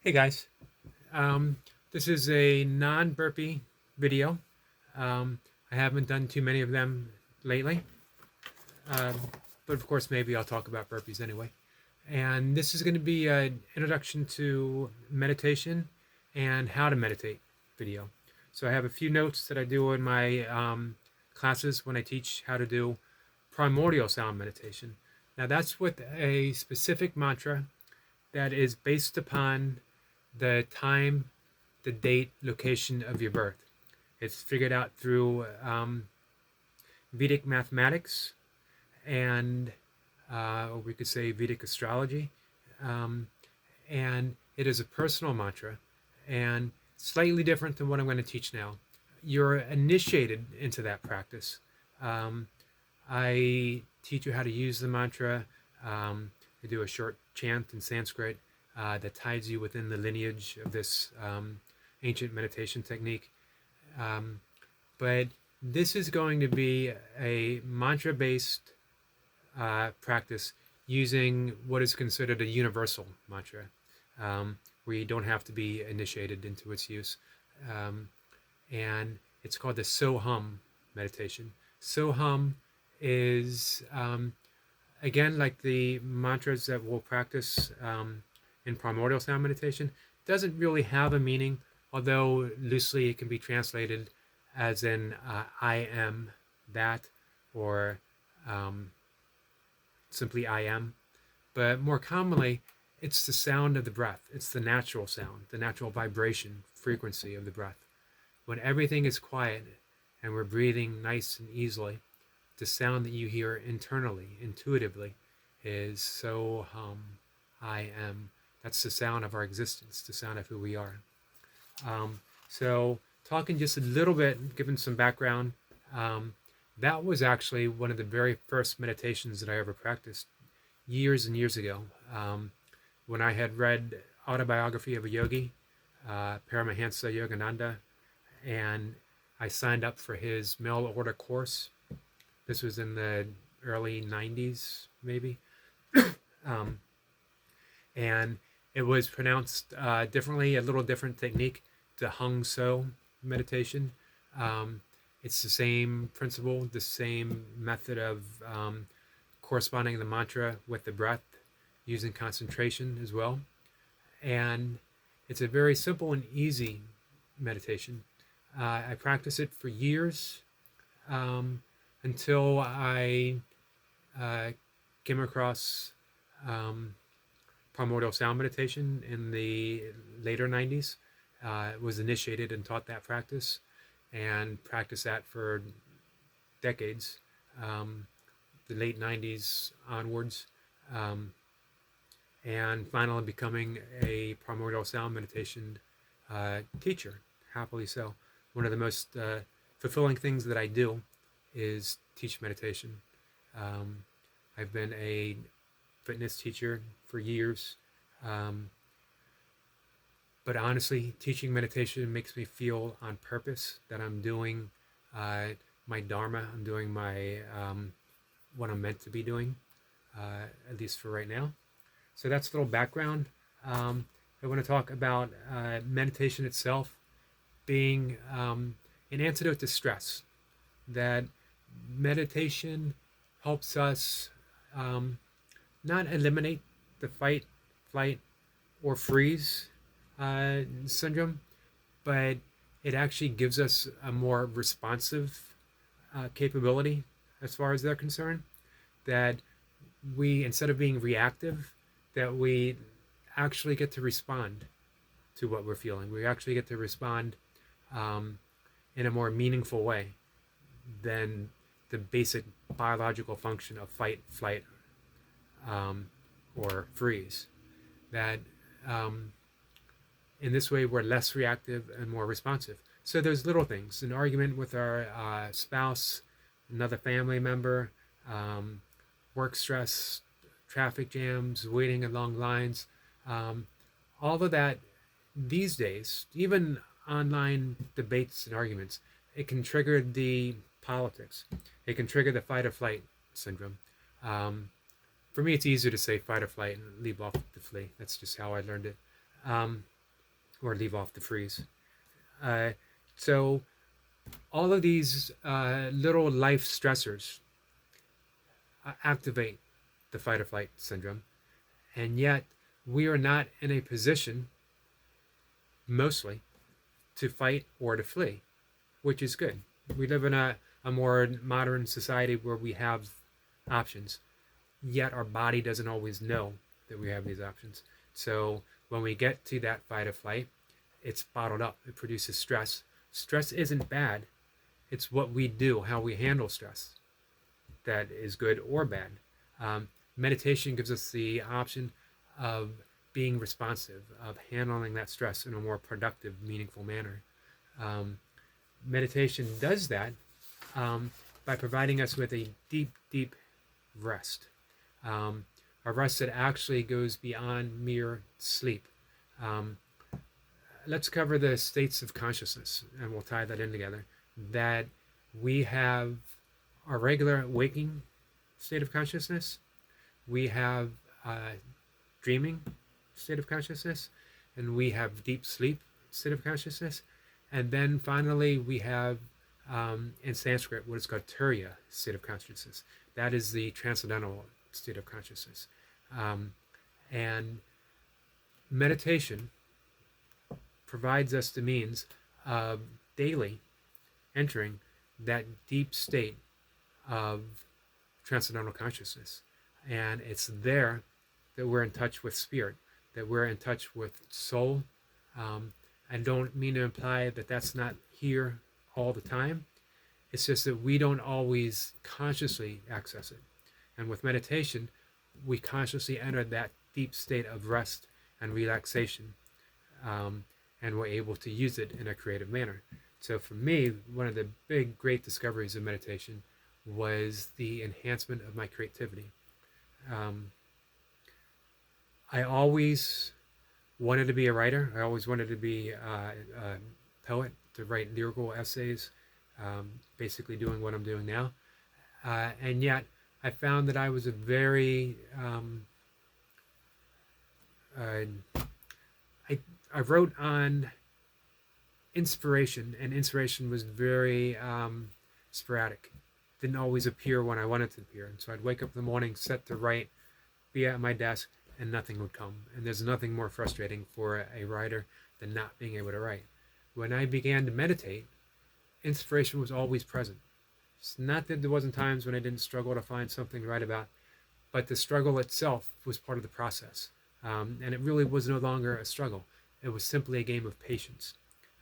Hey guys, um, this is a non-burpee video. I haven't done too many of them lately, um, but of course maybe I'll talk about burpees anyway. And this is going to be an introduction to meditation and how to meditate video. So I have a few notes that I do in my classes when I teach how to do primordial sound meditation. Now that's with a specific mantra that is based upon the time, the date, location of your birth. It's figured out through Vedic mathematics and, or we could say Vedic astrology. Um, and it is a personal mantra and slightly different than what I'm going to teach now. You're initiated into that practice. Um, I teach you how to use the mantra. I do a short chant in Sanskrit that ties you within the lineage of this ancient meditation technique. Um, but this is going to be a mantra based practice using what is considered a universal mantra, where you don't have to be initiated into its use. Um, and it's called the So-Hum meditation. So-Hum is, again, like the mantras that we'll practice in primordial sound meditation, doesn't really have a meaning, although loosely it can be translated as in I am that, or um, simply I am. But more commonly, it's the sound of the breath. It's the natural sound, the natural vibration, frequency of the breath. When everything is quiet and we're breathing nice and easily, the sound that you hear internally, intuitively, is so hum, I am. That's the sound of our existence, the sound of who we are. So, talking just a little bit, giving some background, um, that was actually one of the very first meditations that I ever practiced years and years ago. When I had read Autobiography of a Yogi, Paramahansa Yogananda, and I signed up for his mail order course. This was in the early 90s, maybe. um, and it was pronounced differently, a little different technique to Hung So meditation. Um, it's the same principle, the same method of corresponding the mantra with the breath, using concentration as well. And it's a very simple and easy meditation. I practiced it for years until I uh, came across primordial sound meditation in the later 90s. Was initiated and taught that practice and practiced that for decades, the late 90s onwards, and finally becoming a primordial sound meditation teacher, happily so. One of the most fulfilling things that I do is teach meditation. Um, I've been a fitness teacher for years. But honestly, teaching meditation makes me feel on purpose that I'm doing my dharma. I'm doing my what I'm meant to be doing, at least for right now. So that's a little background. I want to talk about meditation itself being an antidote to stress. That meditation helps us not eliminate the fight, flight, or freeze syndrome, but it actually gives us a more responsive capability as far as they're concerned. That we, instead of being reactive, that we actually get to respond to what we're feeling. We actually get to respond um, in a more meaningful way than the basic biological function of fight, flight, or freeze. That in this way we're less reactive and more responsive. So there's little things, an argument with our spouse, another family member, work stress, traffic jams, waiting in long lines, all of that these days, even online debates and arguments, it can trigger the politics. It can trigger the fight or flight syndrome. For me, it's easier to say fight or flight and leave off the flee. That's just how I learned it. or leave off the freeze. Uh, so all of these little life stressors activate the fight or flight syndrome, and yet we are not in a position, mostly, to fight or to flee, which is good. We live in a more modern society where we have options, yet our body doesn't always know that we have these options. So when we get to that fight or flight, it's bottled up. It produces stress. Stress isn't bad. It's what we do, how we handle stress, that is good or bad. Meditation gives us the option of being responsive, of handling that stress in a more productive, meaningful manner. Meditation does that by providing us with a deep, deep rest. A rest that actually goes beyond mere sleep. Let's cover the states of consciousness, and we'll tie that in together. That we have our regular waking state of consciousness, we have dreaming state of consciousness, and we have deep sleep state of consciousness, and then finally we have in Sanskrit what is called Turiya state of consciousness. That is the transcendental state of consciousness. And meditation provides us the means of daily entering that deep state of transcendental consciousness. And it's there that we're in touch with spirit, that we're in touch with soul. I don't mean to imply that that's not here all the time. It's just that we don't always consciously access it. And with meditation, we consciously enter that deep state of rest and relaxation, and we're able to use it in a creative manner. So for me, one of the big, great discoveries of meditation was the enhancement of my creativity. I always wanted to be a writer. I always wanted to be a poet, to write lyrical essays, basically doing what I'm doing now. And yet, I found that I was a very I wrote on inspiration, and inspiration was very sporadic. Didn't always appear when I wanted to appear. And so I'd wake up in the morning, set to write, be at my desk, and nothing would come. And there's nothing more frustrating for a writer than not being able to write. When I began to meditate, inspiration was always present. It's not that there wasn't times when I didn't struggle to find something to write about, but the struggle itself was part of the process. And it really was no longer a struggle. It was simply a game of patience.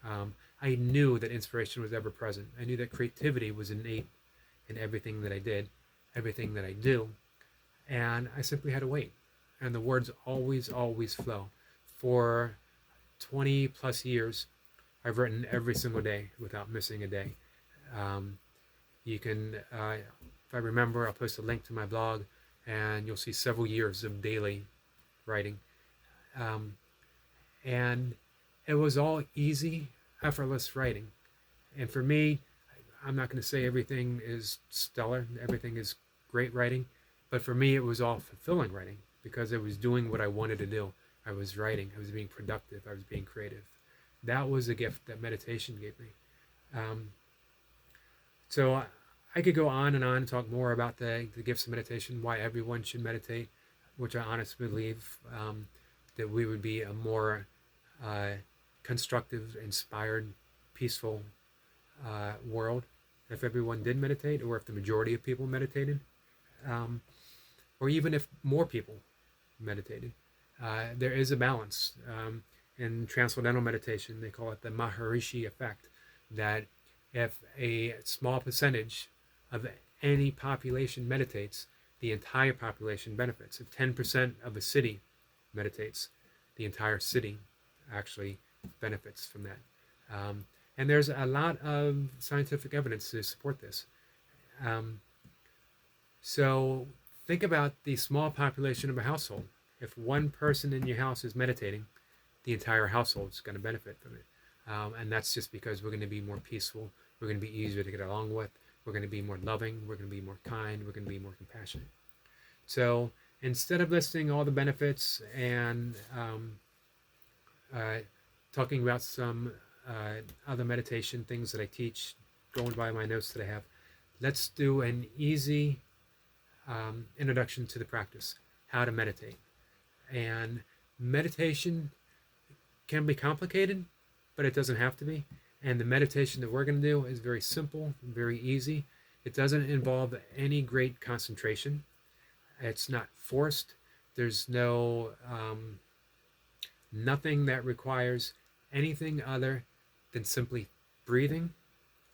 I knew that inspiration was ever present. I knew that creativity was innate in everything that I did, everything that I do. And I simply had to wait. And the words always, always flow. For 20 plus years, I've written every single day without missing a day. You can, if I remember, I'll post a link to my blog, and you'll see several years of daily writing. And it was all easy, effortless writing. And for me, I'm not going to say everything is stellar, everything is great writing, but for me it was all fulfilling writing, because I was doing what I wanted to do. I was writing, I was being productive, I was being creative. That was a gift that meditation gave me. So I could go on and talk more about the gifts of meditation, why everyone should meditate, which I honestly believe that we would be a more constructive, inspired, peaceful world if everyone did meditate, or if the majority of people meditated, or even if more people meditated. There is a balance. In transcendental meditation, they call it the Maharishi effect, that if a small percentage of any population meditates, the entire population benefits. If 10% of a city meditates, the entire city actually benefits from that. And there's a lot of scientific evidence to support this. So think about the small population of a household. If one person in your house is meditating, the entire household is going to benefit from it. And that's just because we're going to be more peaceful, we're going to be easier to get along with, we're going to be more loving, we're going to be more kind, we're going to be more compassionate. So instead of listing all the benefits and talking about some other meditation things that I teach, going by my notes that I have. Let's do an easy introduction to the practice, how to meditate. And meditation can be complicated, but it doesn't have to be. And the meditation that we're going to do is very simple, very easy. It doesn't involve any great concentration. It's not forced. There's nothing that requires anything other than simply breathing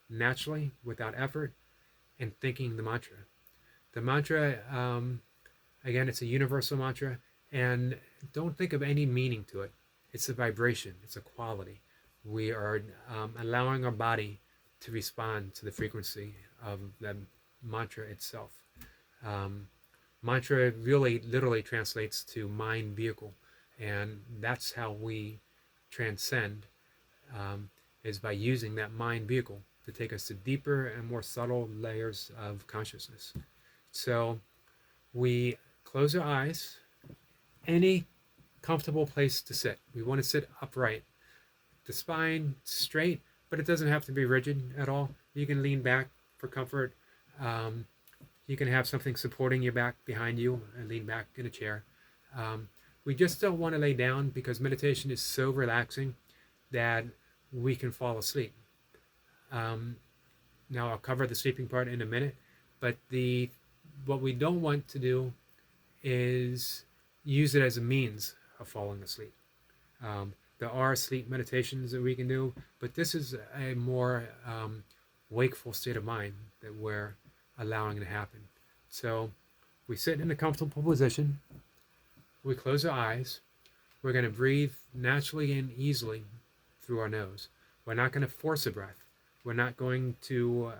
naturally without effort and thinking the mantra. The mantra, again, it's a universal mantra, and don't think of any meaning to it. It's a vibration, it's a quality. We are allowing our body to respond to the frequency of the mantra itself. Mantra really literally translates to mind vehicle, and that's how we transcend, is by using that mind vehicle to take us to deeper and more subtle layers of consciousness. So we close our eyes, any comfortable place to sit. We want to sit upright, the spine straight, but it doesn't have to be rigid at all. You can lean back for comfort. You can have something supporting your back behind you and lean back in a chair. We just don't want to lay down because meditation is so relaxing that we can fall asleep. Now I'll cover the sleeping part in a minute, but what we don't want to do is use it as a means of falling asleep. There are sleep meditations that we can do, but this is a more wakeful state of mind that we're allowing to happen. So we sit in a comfortable position, we close our eyes, we're going to breathe naturally and easily through our nose. We're not going to force a breath. We're not going to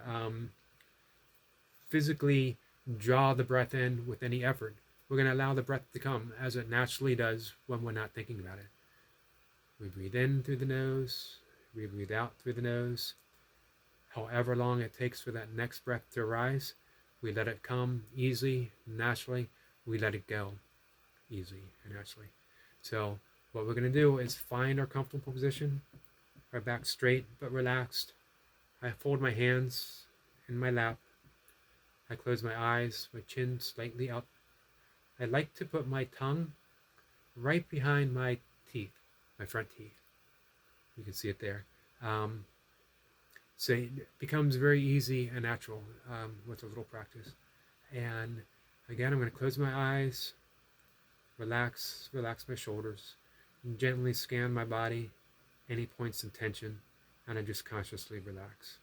physically draw the breath in with any effort. We're going to allow the breath to come as it naturally does when we're not thinking about it. We breathe in through the nose, we breathe out through the nose. However long it takes for that next breath to arise, we let it come easily, naturally. We let it go easily and naturally. So what we're going to do is find our comfortable position, our back straight but relaxed. I fold my hands in my lap. I close my eyes, my chin slightly up. I like to put my tongue right behind my teeth, my front teeth. You can see it there. So it becomes very easy and natural with a little practice. And again, I'm going to close my eyes, relax my shoulders, and gently scan my body, any points of tension, and I just consciously relax.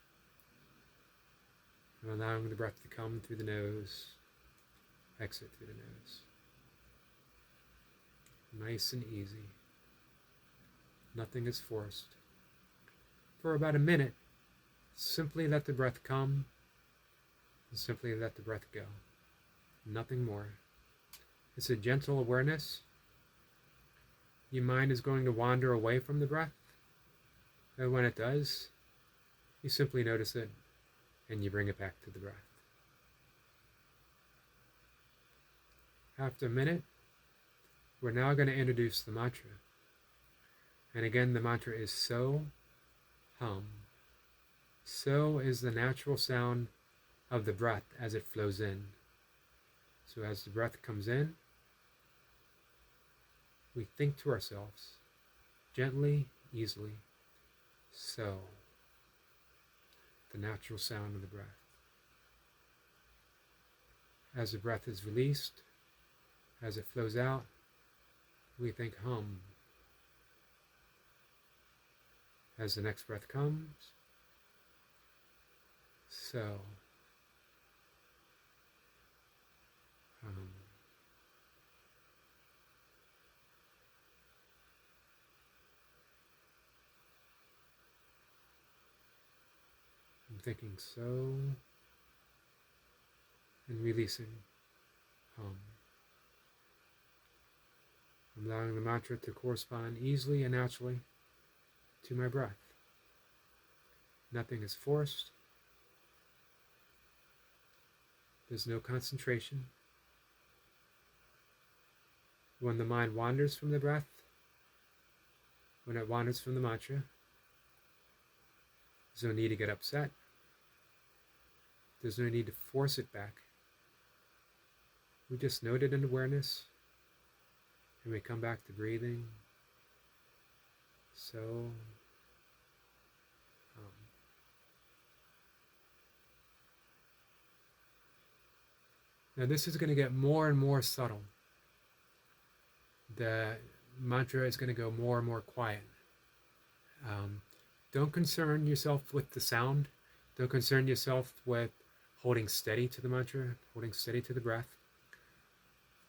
I'm allowing the breath to come through the nose, exit through the nose. Nice and easy. Nothing is forced. For about a minute, simply let the breath come and simply let the breath go. Nothing more. It's a gentle awareness. Your mind is going to wander away from the breath. And when it does, you simply notice it and you bring it back to the breath. After a minute, we're now going to introduce the mantra. And again, the mantra is so, hum. So is the natural sound of the breath as it flows in. So as the breath comes in, we think to ourselves, gently, easily, so, the natural sound of the breath. As the breath is released, as it flows out, we think hum. As the next breath comes, so, hum. I'm thinking so, and releasing hum. I'm allowing the mantra to correspond easily and naturally to my breath. Nothing is forced. There's no concentration. When the mind wanders from the breath, when it wanders from the mantra. There's no need to get upset. There's no need to force it back. We just note it in awareness, and we come back to breathing. So, now this is going to get more and more subtle. The mantra is going to go more and more quiet. Don't concern yourself with the sound. Don't concern yourself with holding steady to the mantra, holding steady to the breath.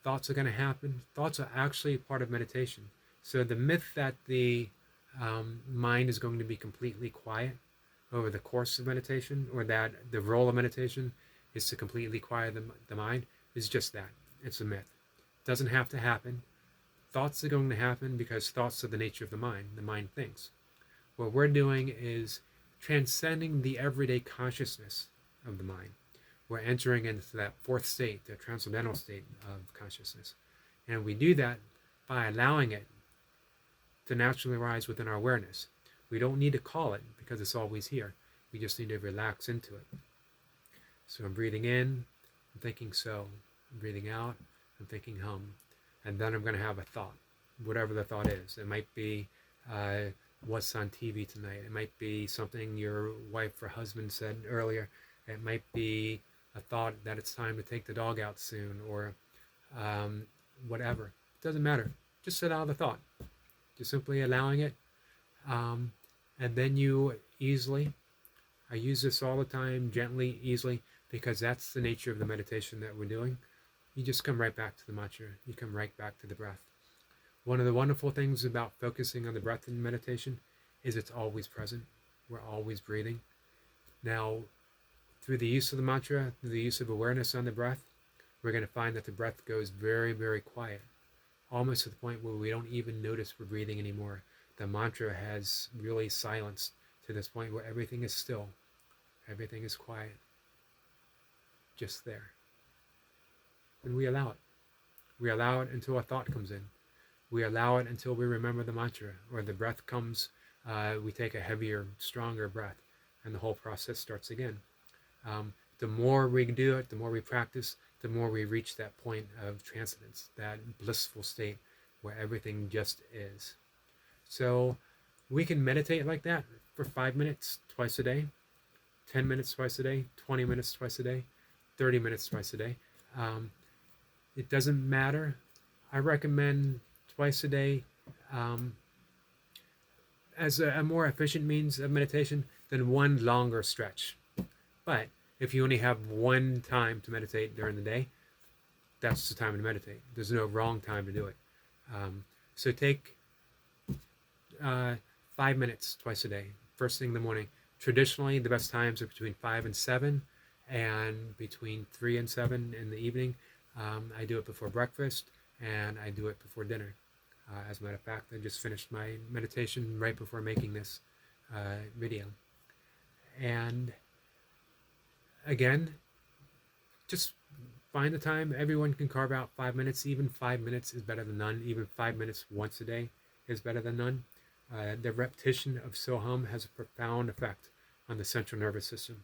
Thoughts are going to happen. Thoughts are actually part of meditation. So the myth that the mind is going to be completely quiet over the course of meditation, or that the role of meditation is to completely quiet the mind, is just that. It's a myth. It doesn't have to happen. Thoughts are going to happen because thoughts are the nature of the mind. The mind thinks. What we're doing is transcending the everyday consciousness of the mind. We're entering into that fourth state, the transcendental state of consciousness. And we do that by allowing it to naturally arise within our awareness. We don't need to call it because it's always here. We just need to relax into it. So I'm breathing in, I'm thinking so. I'm breathing out, I'm thinking hum. And then I'm going to have a thought, whatever the thought is. It might be what's on TV tonight. It might be something your wife or husband said earlier. It might be a thought that it's time to take the dog out soon, or whatever. It doesn't matter. Just allow the thought. Just simply allowing it. And then you easily, I use this all the time, gently, easily, because that's the nature of the meditation that we're doing. You just come right back to the mantra. You come right back to the breath. One of the wonderful things about focusing on the breath in meditation is it's always present. We're always breathing. Now, through the use of the mantra, through the use of awareness on the breath, we're going to find that the breath goes very, very quiet, almost to the point where we don't even notice we're breathing anymore. The mantra has really silenced to this point where everything is still, everything is quiet, just there. And we allow it. We allow it until a thought comes in. We allow it until we remember the mantra, or the breath comes, we take a heavier, stronger breath, and the whole process starts again. The more we do it, the more we practice, the more we reach that point of transcendence, that blissful state where everything just is. So we can meditate like that for 5 minutes twice a day, 10 minutes twice a day, 20 minutes twice a day, 30 minutes twice a day. It doesn't matter. I recommend twice a day as a more efficient means of meditation than one longer stretch. But if you only have one time to meditate during the day, that's the time to meditate. There's no wrong time to do it. So take 5 minutes twice a day, first thing in the morning. Traditionally, the best times are between 5 and 7, and between 3 and 7 in the evening. I do it before breakfast, and I do it before dinner. As a matter of fact, I just finished my meditation right before making this video. And again, just find the time. Everyone can carve out 5 minutes. Even 5 minutes is better than none. Even 5 minutes once a day is better than none. The repetition of Soham has a profound effect on the central nervous system.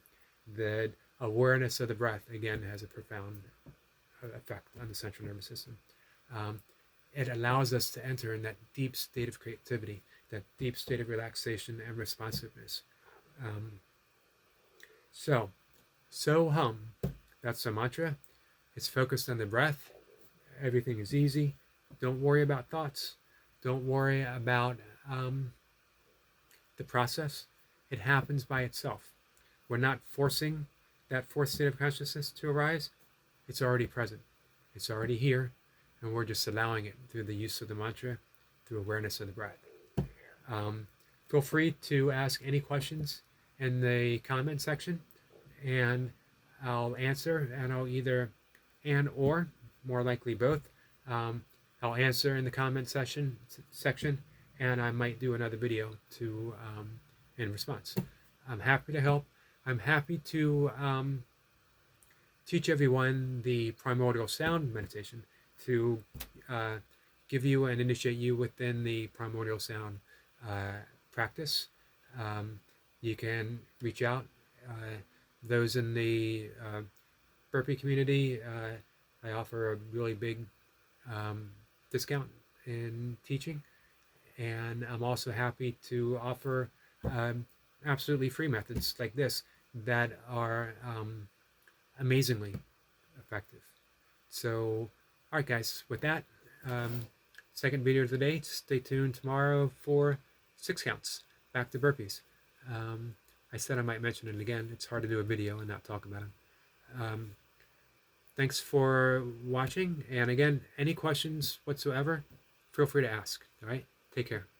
The awareness of the breath, again, has a profound effect on the central nervous system. It allows us to enter in that deep state of creativity, that deep state of relaxation and responsiveness. Soham, that's the mantra. It's focused on the breath. Everything is easy. Don't worry about thoughts. Don't worry about the process. It happens by itself. We're not forcing that fourth state of consciousness to arise. It's already present. It's already here, and we're just allowing it through the use of the mantra, through awareness of the breath. Feel free to ask any questions in the comment section, and I'll answer, and I'll either or more likely both. I'll answer in the comment section, and I might do another video to in response. I'm happy to help. I'm happy to teach everyone the primordial sound meditation, to give you and initiate you within the primordial sound practice. You can reach out. Those in the Burpee community, I offer a really big discount in teaching, and I'm also happy to offer absolutely free methods like this that are amazingly effective. So, all right, guys, with that, second video of the day. Stay tuned tomorrow for 6 counts, back to burpees. I said I might mention it again. It's hard to do a video and not talk about it. Thanks for watching. And again, any questions whatsoever, feel free to ask. All right, take care.